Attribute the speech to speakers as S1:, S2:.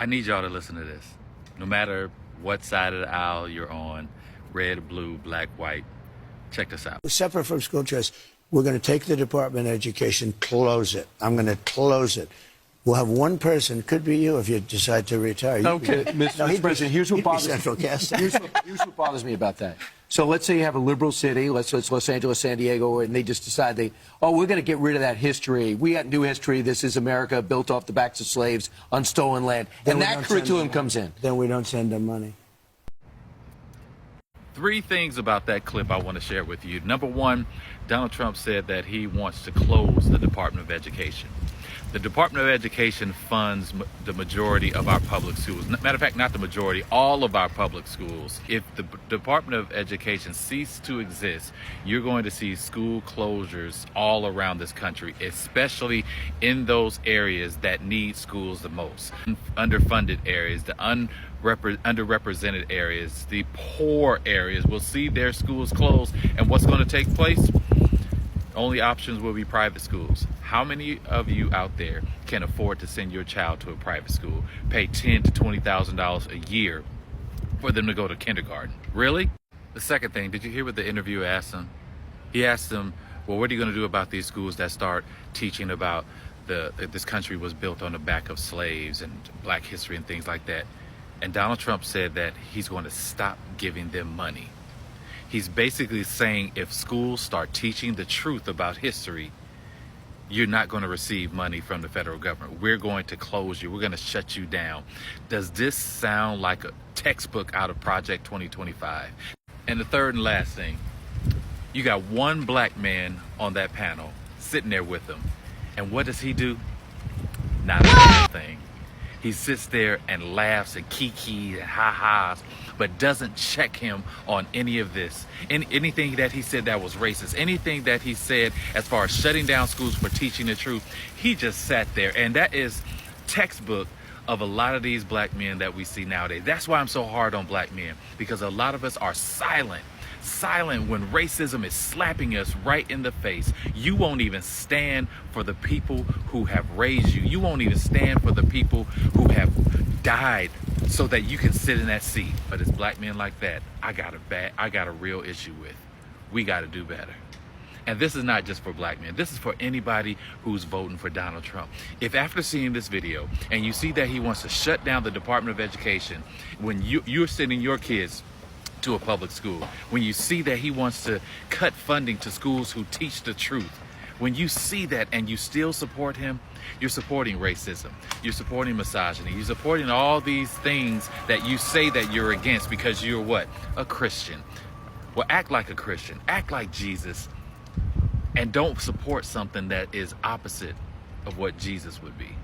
S1: I need y'all to listen to this. No matter what side of the aisle you're on, red, blue, black, white, check this out.
S2: Separate from school choice, we're going to take the Department of Education, close it. I'm going to close it. We'll have one person, could be you if you decide to retire.
S3: Okay, Mr. President, here's what bothers
S2: Central casting.
S3: here's what bothers me about that. So let's say you have a liberal city, let's Los Angeles, San Diego, and they just decide we're going to get rid of that history. We got new history. This is America built off the backs of slaves on stolen land. And that curriculum comes in.
S2: Then we don't send them money.
S1: 3 things about that clip I want to share with you. Number 1, Donald Trump said that he wants to close the Department of Education. The Department of Education funds the majority of our public schools. Matter of fact, not the majority, all of our public schools. If the Department of Education ceased to exist, you're going to see school closures all around this country, especially in those areas that need schools the most. Underfunded areas, the underrepresented areas, the poor areas will see their schools close. And what's going to take place? Only options will be private schools. How many of you out there can afford to send your child to a private school, pay $10,000 to $20,000 a year for them to go to kindergarten? Really? The second thing, did you hear what the interviewer asked him? He asked him, well, what are you going to do about these schools that start teaching about this country was built on the back of slaves and black history and things like that? And Donald Trump said that he's going to stop giving them money. He's basically saying if schools start teaching the truth about history, you're not going to receive money from the federal government. We're going to close you. We're going to shut you down. Does this sound like a textbook out of Project 2025? And the third and last thing, you got one black man on that panel sitting there with him. And what does he do? Not a damn thing. He sits there and laughs and kiki and ha-has, but doesn't check him on any of this. Anything that he said that was racist, anything that he said as far as shutting down schools for teaching the truth, he just sat there. And that is textbook of a lot of these black men that we see nowadays. That's why I'm so hard on black men, because a lot of us are silent when racism is slapping us right in the face. You won't even stand for the people who have raised you. You won't even stand for the people who have died so that you can sit in that seat. But it's black men like that I got a real issue with. We got to do better. And this is not just for black men. This is for anybody who's voting for Donald Trump. If after seeing this video and you see that he wants to shut down the Department of Education, when you're sending your kids to a public school, when you see that he wants to cut funding to schools who teach the truth, when you see that and you still support him, you're supporting racism, you're supporting misogyny, you're supporting all these things that you say that you're against because you're what? A Christian. Well, act like a Christian, act like Jesus, and don't support something that is opposite of what Jesus would be.